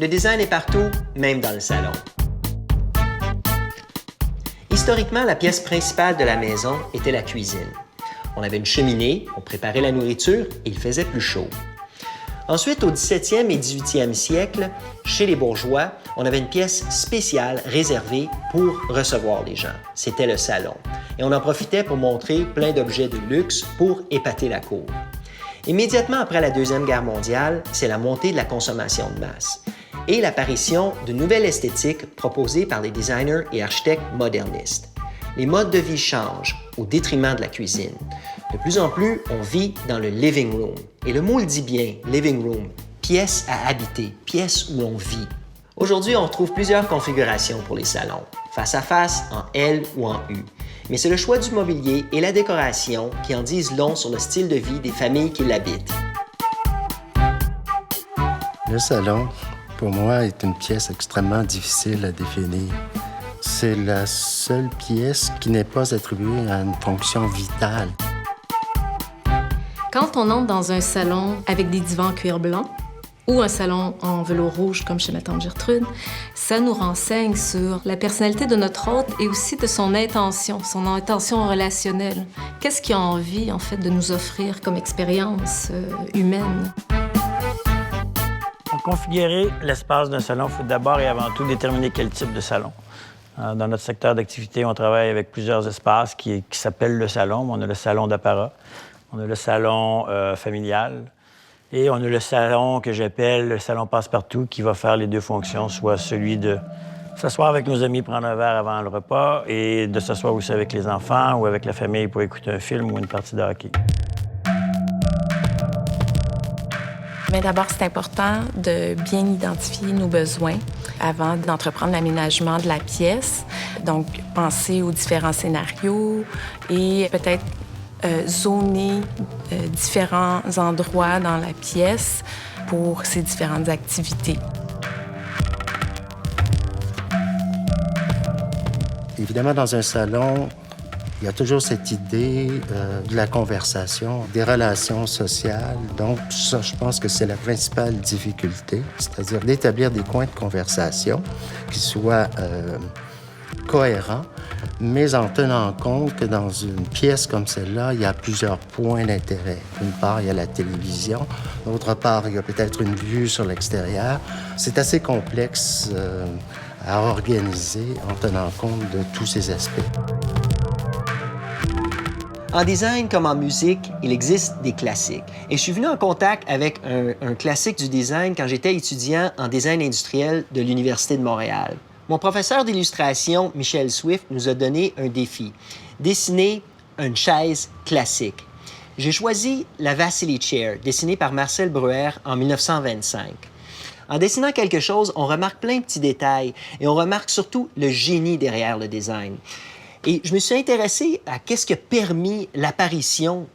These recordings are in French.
Le design est partout, même dans le salon. Historiquement, la pièce principale de la maison était la cuisine. On avait une cheminée, on préparait la nourriture et il faisait plus chaud. Ensuite, au 17e et 18e siècle, chez les bourgeois, on avait une pièce spéciale réservée pour recevoir les gens. C'était le salon. Et on en profitait pour montrer plein d'objets de luxe pour épater la cour. Immédiatement après la Deuxième Guerre mondiale, c'est la montée de la consommation de masse et l'apparition de nouvelles esthétiques proposées par les designers et architectes modernistes. Les modes de vie changent au détriment de la cuisine. De plus en plus, on vit dans le living room. Et le mot le dit bien, living room, pièce à habiter, pièce où on vit. Aujourd'hui, on retrouve plusieurs configurations pour les salons, face à face, en L ou en U. Mais c'est le choix du mobilier et la décoration qui en disent long sur le style de vie des familles qui l'habitent. Le salon, pour moi, est une pièce extrêmement difficile à définir. C'est la seule pièce qui n'est pas attribuée à une fonction vitale. Quand on entre dans un salon avec des divans en cuir blanc ou un salon en velours rouge, comme chez ma tante Gertrude, ça nous renseigne sur la personnalité de notre hôte et aussi de son intention relationnelle. Qu'est-ce qu'il a envie, en fait, de nous offrir comme expérience humaine? Pour configurer l'espace d'un salon, il faut d'abord et avant tout déterminer quel type de salon. Dans notre secteur d'activité, on travaille avec plusieurs espaces qui s'appellent le salon. On a le salon d'apparat, on a le salon familial et on a le salon que j'appelle le salon passe-partout qui va faire les deux fonctions, soit celui de s'asseoir avec nos amis, prendre un verre avant le repas et de s'asseoir aussi avec les enfants ou avec la famille pour écouter un film ou une partie de hockey. Mais d'abord, c'est important de bien identifier nos besoins avant d'entreprendre l'aménagement de la pièce. Donc, penser aux différents scénarios et peut-être zoner différents endroits dans la pièce pour ces différentes activités. Évidemment, dans un salon, il y a toujours cette idée de la conversation, des relations sociales. Donc, ça, je pense que c'est la principale difficulté, c'est-à-dire d'établir des coins de conversation qui soient cohérents, mais en tenant compte que dans une pièce comme celle-là, il y a plusieurs points d'intérêt. D'une part, il y a la télévision. D'autre part, il y a peut-être une vue sur l'extérieur. C'est assez complexe à organiser en tenant compte de tous ces aspects. En design comme en musique, il existe des classiques. Et je suis venu en contact avec un classique du design quand j'étais étudiant en design industriel de l'Université de Montréal. Mon professeur d'illustration, Michel Swift, nous a donné un défi: dessiner une chaise classique. J'ai choisi la Vasily Chair, dessinée par Marcel Breuer en 1925. En dessinant quelque chose, on remarque plein de petits détails et on remarque surtout le génie derrière le design. Et je me suis intéressé à qu'est-ce qui a permis l'apparition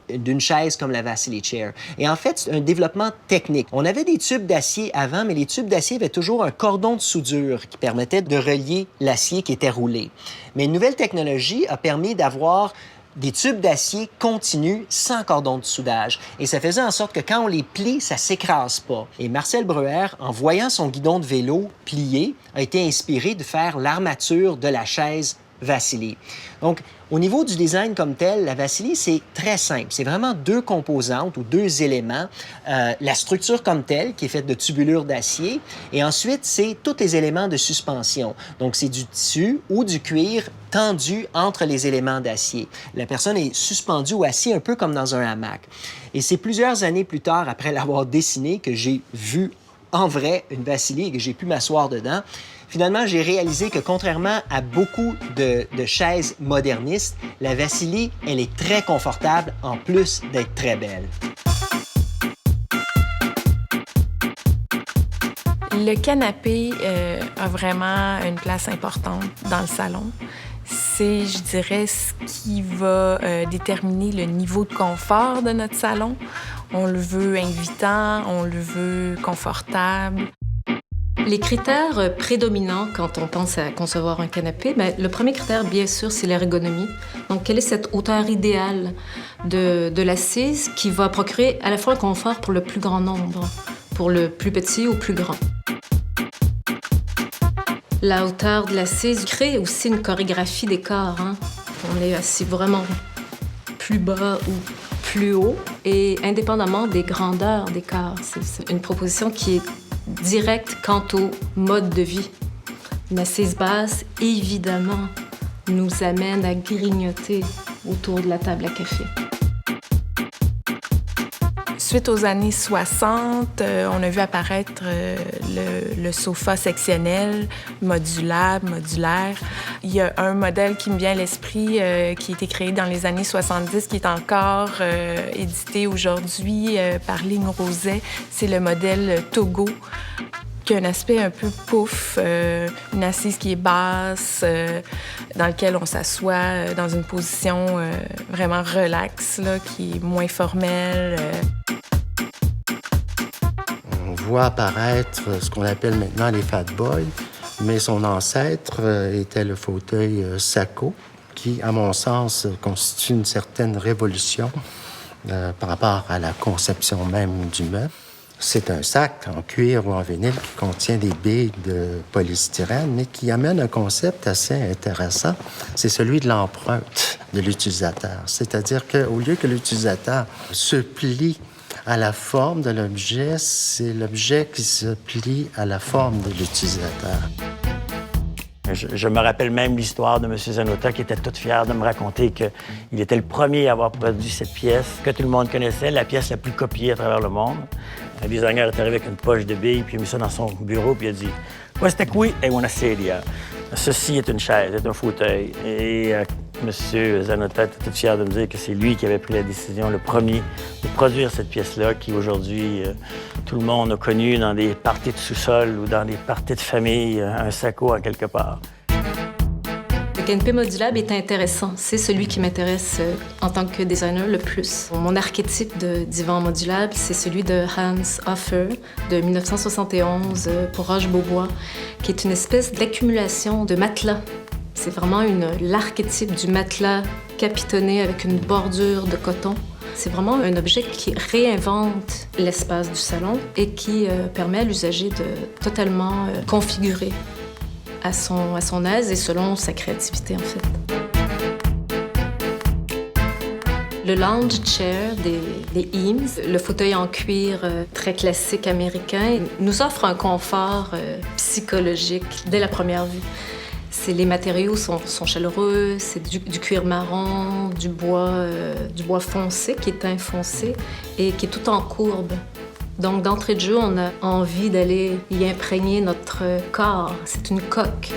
d'une chaise comme la Vasily Chair. Et en fait, c'est un développement technique. On avait des tubes d'acier avant, mais les tubes d'acier avaient toujours un cordon de soudure qui permettait de relier l'acier qui était roulé. Mais une nouvelle technologie a permis d'avoir des tubes d'acier continus sans cordon de soudage. Et ça faisait en sorte que quand on les plie, ça s'écrase pas. Et Marcel Breuer, en voyant son guidon de vélo plié, a été inspiré de faire l'armature de la chaise Vassili. Donc, au niveau du design comme tel, la Vassili, c'est très simple. C'est vraiment deux composantes ou deux éléments. La structure comme telle, qui est faite de tubulures d'acier, et ensuite, c'est tous les éléments de suspension. Donc, c'est du tissu ou du cuir tendu entre les éléments d'acier. La personne est suspendue ou assise un peu comme dans un hamac. Et c'est plusieurs années plus tard, après l'avoir dessiné, que j'ai vu en vrai une Vassili et que j'ai pu m'asseoir dedans. Finalement, j'ai réalisé que contrairement à beaucoup de chaises modernistes, la Vassili, elle est très confortable en plus d'être très belle. Le canapé a vraiment une place importante dans le salon. C'est, je dirais, ce qui va déterminer le niveau de confort de notre salon. On le veut invitant, on le veut confortable. Les critères prédominants quand on pense à concevoir un canapé, bien, le premier critère, bien sûr, c'est l'ergonomie. Donc, quelle est cette hauteur idéale de l'assise qui va procurer à la fois un confort pour le plus grand nombre, pour le plus petit ou plus grand? La hauteur de l'assise crée aussi une chorégraphie des corps. Hein? On est assis vraiment plus bas ou plus haut et indépendamment des grandeurs des corps. C'est une proposition qui est directe quant au mode de vie. Une assise basse, évidemment, nous amène à grignoter autour de la table à café. Suite aux années 60, on a vu apparaître le sofa sectionnel, modulaire. Il y a un modèle qui me vient à l'esprit qui a été créé dans les années 70, qui est encore édité aujourd'hui par Ligne Roset. C'est le modèle Togo, qui a un aspect un peu pouf, une assise qui est basse, dans laquelle on s'assoit dans une position vraiment relaxe, là, qui est moins formelle. On voit apparaître ce qu'on appelle maintenant les fat boys, mais son ancêtre était le fauteuil Sacco, qui, à mon sens, constitue une certaine révolution par rapport à la conception même du meuble. C'est un sac en cuir ou en vinyle qui contient des billes de polystyrène, mais qui amène un concept assez intéressant. C'est celui de l'empreinte de l'utilisateur. C'est-à-dire qu'au lieu que l'utilisateur se plie à la forme de l'objet, c'est l'objet qui se plie à la forme de l'utilisateur. Je me rappelle même l'histoire de M. Zanotta qui était tout fier de me raconter qu'il était le premier à avoir produit cette pièce que tout le monde connaissait, la pièce la plus copiée à travers le monde. Un designer est arrivé avec une poche de billes, puis il a mis ça dans son bureau, puis il a dit « Questa qui è una sedia ». Ceci est une chaise, est un fauteuil. Et M. Zanotta était tout fier de me dire que c'est lui qui avait pris la décision, le premier, de produire cette pièce-là, qui aujourd'hui, tout le monde a connu dans des parties de sous-sol ou dans des parties de famille, un Sacco en quelque part. Le canapé modulable est intéressant. C'est celui qui m'intéresse en tant que designer le plus. Mon archétype de divan modulable, c'est celui de Hans Hofer de 1971 pour Roche-Beaubois, qui est une espèce d'accumulation de matelas. C'est vraiment l'archétype du matelas capitonné avec une bordure de coton. C'est vraiment un objet qui réinvente l'espace du salon et qui permet à l'usager de totalement configurer à son aise et selon sa créativité, en fait. Le lounge chair des Eames, le fauteuil en cuir très classique américain, nous offre un confort psychologique dès la première vue. Les matériaux sont chaleureux, c'est du cuir marron, du bois foncé qui est teint foncé et qui est tout en courbe. Donc, d'entrée de jeu, on a envie d'aller y imprégner notre corps. C'est une coque.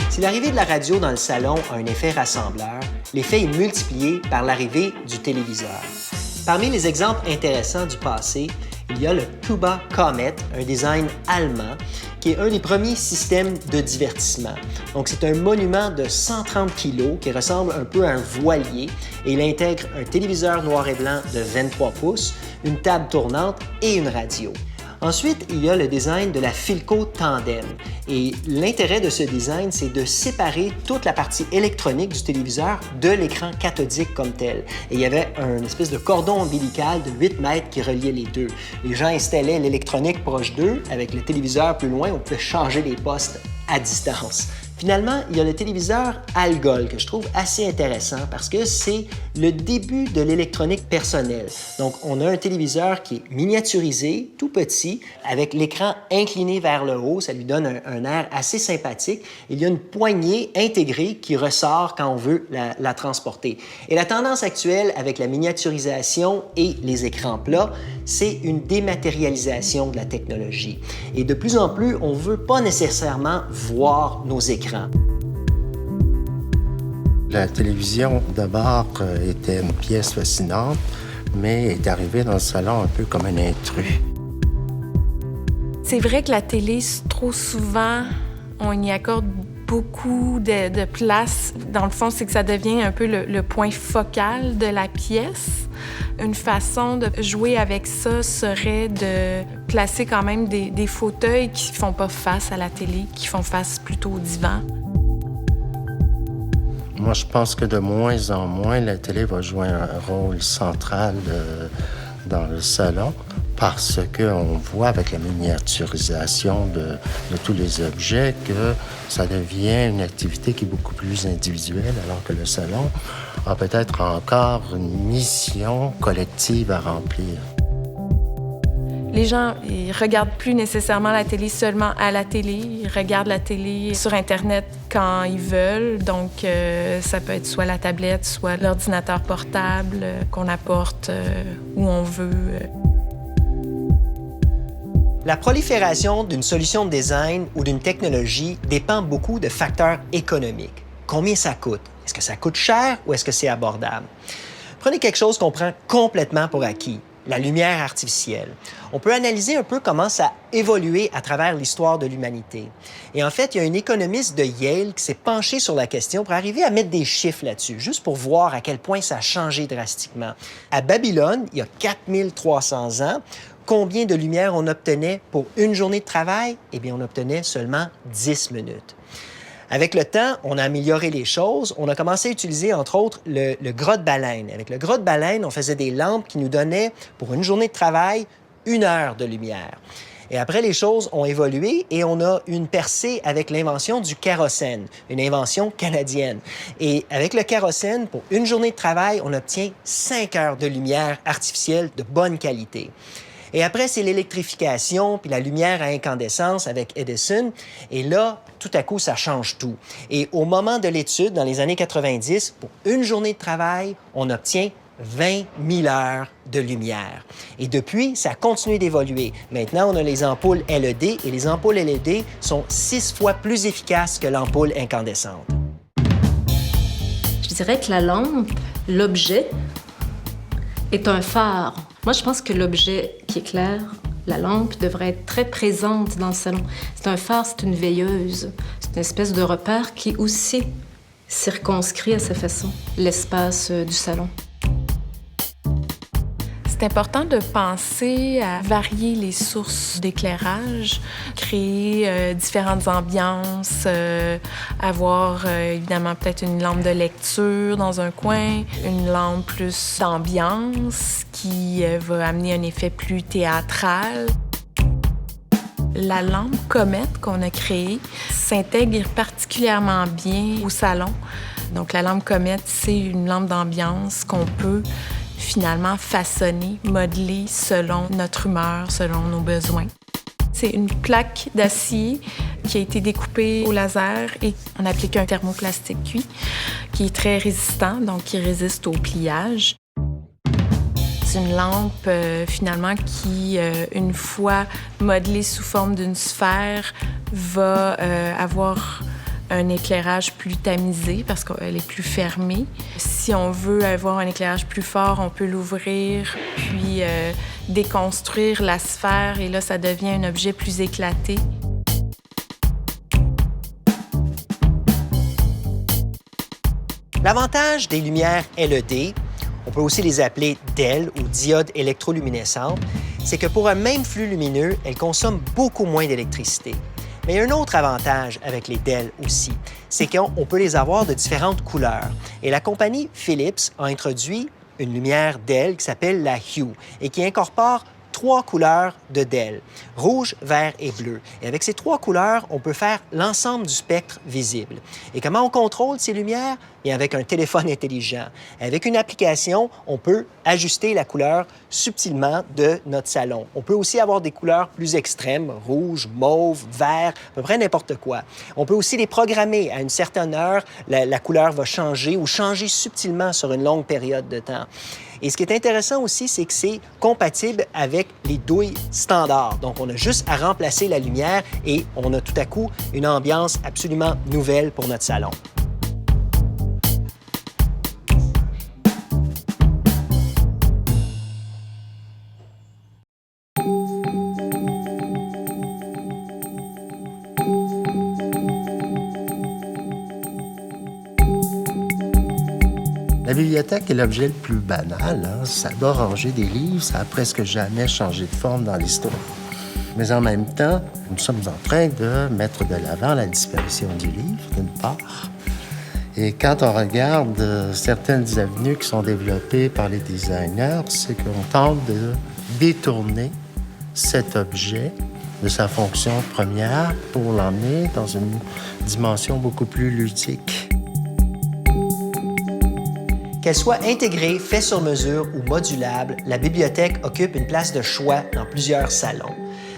Si l'arrivée de la radio dans le salon a un effet rassembleur, l'effet est multiplié par l'arrivée du téléviseur. Parmi les exemples intéressants du passé, il y a le Kuba Comet, un design allemand, qui est un des premiers systèmes de divertissement. Donc, c'est un monument de 130 kg qui ressemble un peu à un voilier et il intègre un téléviseur noir et blanc de 23 pouces, une table tournante et une radio. Ensuite, il y a le design de la Philco Tandem. Et l'intérêt de ce design, c'est de séparer toute la partie électronique du téléviseur de l'écran cathodique comme tel. Et il y avait une espèce de cordon ombilical de 8 mètres qui reliait les deux. Les gens installaient l'électronique proche d'eux. Avec le téléviseur plus loin, on pouvait changer les postes à distance. Finalement, il y a le téléviseur Algol que je trouve assez intéressant parce que c'est le début de l'électronique personnelle. Donc, on a un téléviseur qui est miniaturisé, tout petit, avec l'écran incliné vers le haut. Ça lui donne un air assez sympathique. Il y a une poignée intégrée qui ressort quand on veut la transporter. Et la tendance actuelle avec la miniaturisation et les écrans plats, c'est une dématérialisation de la technologie. Et de plus en plus, on ne veut pas nécessairement voir nos écrans. La télévision, d'abord, était une pièce fascinante, mais est arrivée dans le salon un peu comme un intrus. C'est vrai que la télé, trop souvent, on y accorde beaucoup de place. Dans le fond, c'est que ça devient un peu le point focal de la pièce. Une façon de jouer avec ça serait de placer quand même des fauteuils qui ne font pas face à la télé, qui font face plutôt au divan. Moi, je pense que de moins en moins, la télé va jouer un rôle central dans le salon parce qu'on voit avec la miniaturisation de tous les objets que ça devient une activité qui est beaucoup plus individuelle, alors que le salon a peut-être encore une mission collective à remplir. Les gens, ils regardent plus nécessairement la télé seulement à la télé. Ils regardent la télé sur Internet quand ils veulent. Donc, ça peut être soit la tablette, soit l'ordinateur portable qu'on apporte où on veut. La prolifération d'une solution de design ou d'une technologie dépend beaucoup de facteurs économiques. Combien ça coûte? Est-ce que ça coûte cher ou est-ce que c'est abordable? Prenez quelque chose qu'on prend complètement pour acquis, la lumière artificielle. On peut analyser un peu comment ça a évolué à travers l'histoire de l'humanité. Et en fait, il y a un économiste de Yale qui s'est penché sur la question pour arriver à mettre des chiffres là-dessus, juste pour voir à quel point ça a changé drastiquement. À Babylone, il y a 4300 ans, combien de lumière on obtenait pour une journée de travail? Eh bien, on obtenait seulement 10 minutes. Avec le temps, on a amélioré les choses. On a commencé à utiliser, entre autres, le gras de baleine. Avec le gras de baleine, on faisait des lampes qui nous donnaient, pour une journée de travail, 1 heure de lumière. Et après, les choses ont évolué et on a une percée avec l'invention du kérosène, une invention canadienne. Et avec le kérosène, pour une journée de travail, on obtient 5 heures de lumière artificielle de bonne qualité. Et après, c'est l'électrification, puis la lumière à incandescence avec Edison. Et là, tout à coup, ça change tout. Et au moment de l'étude, dans les années 90, pour une journée de travail, on obtient 20 000 heures de lumière. Et depuis, ça a continué d'évoluer. Maintenant, on a les ampoules LED et les ampoules LED sont 6 fois plus efficaces que l'ampoule incandescente. Je dirais que la lampe, l'objet, est un phare. Moi, je pense que l'objet qui éclaire, la lampe, devrait être très présente dans le salon. C'est un phare, c'est une veilleuse. C'est une espèce de repère qui aussi circonscrit à sa façon l'espace du salon. C'est important de penser à varier les sources d'éclairage, créer différentes ambiances, avoir évidemment peut-être une lampe de lecture dans un coin, une lampe plus d'ambiance qui va amener un effet plus théâtral. La lampe comète qu'on a créée s'intègre particulièrement bien au salon. Donc la lampe comète, c'est une lampe d'ambiance qu'on peut finalement façonner, modeler selon notre humeur, selon nos besoins. C'est une plaque d'acier qui a été découpée au laser et on applique un thermoplastique cuit qui est très résistant, donc qui résiste au pliage. C'est une lampe finalement qui, une fois modelée sous forme d'une sphère, va avoir un éclairage plus tamisé parce qu'elle est plus fermée. Si on veut avoir un éclairage plus fort, on peut l'ouvrir puis déconstruire la sphère et là, ça devient un objet plus éclaté. L'avantage des lumières LED, on peut aussi les appeler DEL ou diodes électroluminescentes, c'est que pour un même flux lumineux, elles consomment beaucoup moins d'électricité. Mais il y a un autre avantage avec les DEL aussi, c'est qu'on peut les avoir de différentes couleurs. Et la compagnie Philips a introduit une lumière DEL qui s'appelle la Hue et qui incorpore 3 couleurs de DEL, rouge, vert et bleu. Et avec ces 3 couleurs, on peut faire l'ensemble du spectre visible. Et comment on contrôle ces lumières? Bien, avec un téléphone intelligent. Avec une application, on peut ajuster la couleur subtilement de notre salon. On peut aussi avoir des couleurs plus extrêmes, rouge, mauve, vert, à peu près n'importe quoi. On peut aussi les programmer. À une certaine heure, la couleur va changer ou changer subtilement sur une longue période de temps. Et ce qui est intéressant aussi, c'est que c'est compatible avec les douilles standards. Donc, on a juste à remplacer la lumière et on a tout à coup une ambiance absolument nouvelle pour notre salon. La bibliothèque est l'objet le plus banal. Ça doit ranger des livres, ça a presque jamais changé de forme dans l'histoire. Mais en même temps, nous sommes en train de mettre de l'avant la disparition du livre, d'une part. Et quand on regarde certaines avenues qui sont développées par les designers, c'est qu'on tente de détourner cet objet de sa fonction première pour l'emmener dans une dimension beaucoup plus ludique. Qu'elle soit intégrée, faite sur mesure ou modulable, la bibliothèque occupe une place de choix dans plusieurs salons.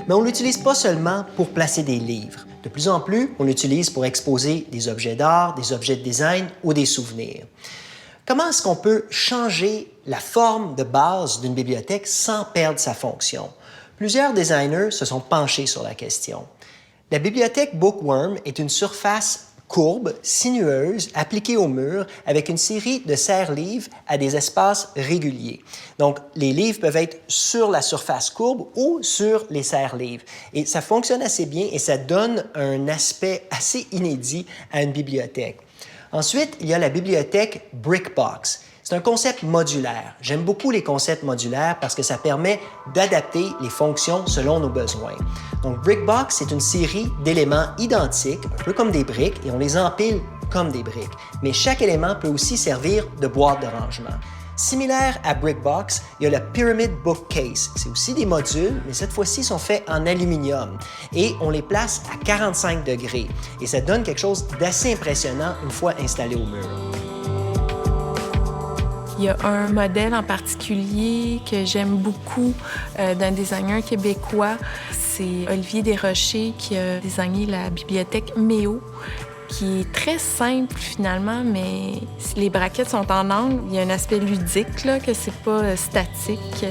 Mais on ne l'utilise pas seulement pour placer des livres. De plus en plus, on l'utilise pour exposer des objets d'art, des objets de design ou des souvenirs. Comment est-ce qu'on peut changer la forme de base d'une bibliothèque sans perdre sa fonction? Plusieurs designers se sont penchés sur la question. La bibliothèque Bookworm est une surface courbe, sinueuse, appliquée au mur avec une série de serre-livres à des espaces réguliers. Donc, les livres peuvent être sur la surface courbe ou sur les serre-livres. Et ça fonctionne assez bien et ça donne un aspect assez inédit à une bibliothèque. Ensuite, il y a la bibliothèque Brickbox. C'est un concept modulaire. J'aime beaucoup les concepts modulaires parce que ça permet d'adapter les fonctions selon nos besoins. Donc, Brickbox, c'est une série d'éléments identiques, un peu comme des briques, et on les empile comme des briques. Mais chaque élément peut aussi servir de boîte de rangement. Similaire à Brickbox, il y a la Pyramid Bookcase. C'est aussi des modules, mais cette fois-ci, ils sont faits en aluminium. Et on les place à 45 degrés. Et ça donne quelque chose d'assez impressionnant une fois installé au mur. Il y a un modèle en particulier que j'aime beaucoup d'un designer québécois. C'est Olivier Desrochers qui a designé la bibliothèque Méo, qui est très simple finalement, mais les braquettes sont en angle. Il y a un aspect ludique, là, que c'est pas statique.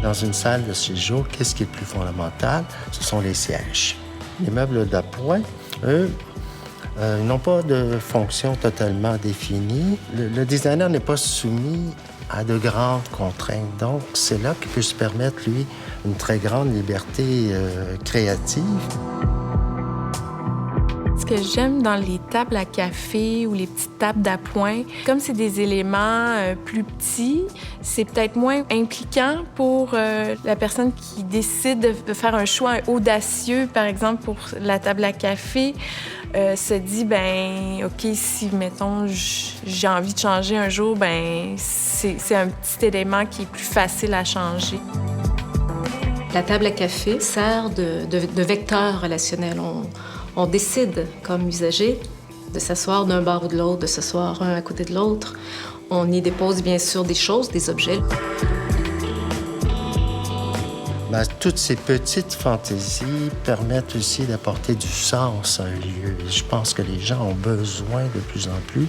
Dans une salle de séjour, qu'est-ce qui est le plus fondamental? Ce sont les sièges. Les meubles d'appoint, eux, ils n'ont pas de fonction totalement définie. Le designer n'est pas soumis à de grandes contraintes. Donc, c'est là qu'il peut se permettre, lui, une très grande liberté créative. Ce que j'aime dans les tables à café ou les petites tables d'appoint, comme c'est des éléments plus petits, c'est peut-être moins impliquant pour la personne qui décide de faire un choix audacieux, par exemple, pour la table à café. Se dit, ben OK, si, mettons, j'ai envie de changer un jour, ben c'est un petit élément qui est plus facile à changer. La table à café sert de vecteur relationnel. On décide, comme usager, de s'asseoir d'un bord ou de l'autre, de s'asseoir un à côté de l'autre. On y dépose, bien sûr, des choses, des objets. Ben, toutes ces petites fantaisies permettent aussi d'apporter du sens à un lieu. Et je pense que les gens ont besoin de plus en plus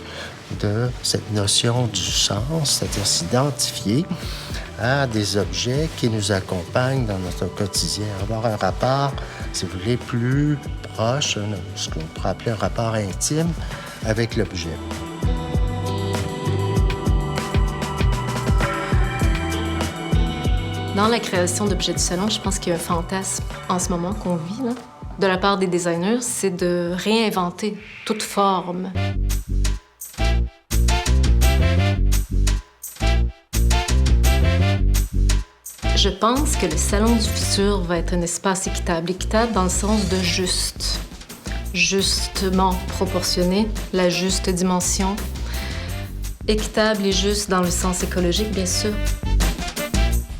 de cette notion du sens, c'est-à-dire s'identifier à des objets qui nous accompagnent dans notre quotidien. Avoir un rapport, si vous voulez, plus proche, ce qu'on pourrait appeler un rapport intime avec l'objet. Dans la création d'objets du salon, je pense qu'il y a un fantasme en ce moment qu'on vit, là, de la part des designers, c'est de réinventer toute forme. Je pense que le salon du futur va être un espace équitable. Équitable dans le sens de juste. Justement proportionné, la juste dimension. Équitable et juste dans le sens écologique, bien sûr.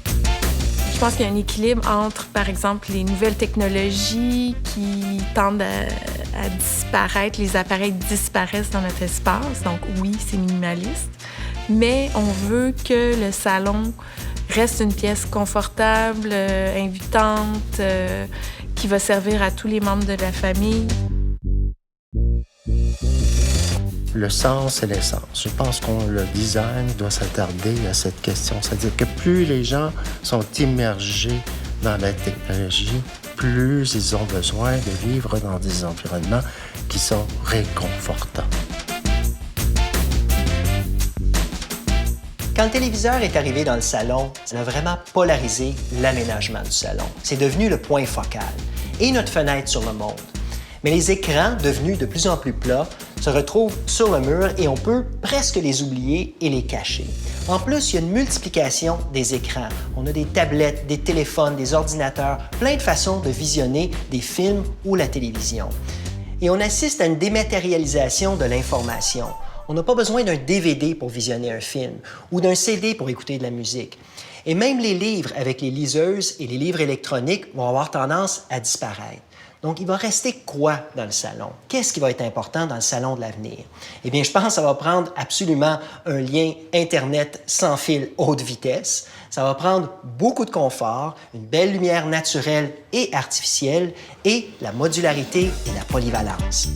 Je pense qu'il y a un équilibre entre, par exemple, les nouvelles technologies qui tendent à disparaître. Les appareils disparaissent dans notre espace. Donc oui, c'est minimaliste. Mais on veut que le salon reste une pièce confortable, invitante, qui va servir à tous les membres de la famille. Le sens et l'essence. Je pense que le design doit s'attarder à cette question. C'est-à-dire que plus les gens sont immergés dans la technologie, plus ils ont besoin de vivre dans des environnements qui sont réconfortants. Quand le téléviseur est arrivé dans le salon, ça a vraiment polarisé l'aménagement du salon. C'est devenu le point focal et notre fenêtre sur le monde. Mais les écrans, devenus de plus en plus plats, se retrouvent sur le mur et on peut presque les oublier et les cacher. En plus, il y a une multiplication des écrans. On a des tablettes, des téléphones, des ordinateurs, plein de façons de visionner des films ou la télévision. Et on assiste à une dématérialisation de l'information. On n'a pas besoin d'un DVD pour visionner un film ou d'un CD pour écouter de la musique. Et même les livres avec les liseuses et les livres électroniques vont avoir tendance à disparaître. Donc, il va rester quoi dans le salon? Qu'est-ce qui va être important dans le salon de l'avenir? Eh bien, je pense que ça va prendre absolument un lien Internet sans fil haute vitesse. Ça va prendre beaucoup de confort, une belle lumière naturelle et artificielle et la modularité et la polyvalence.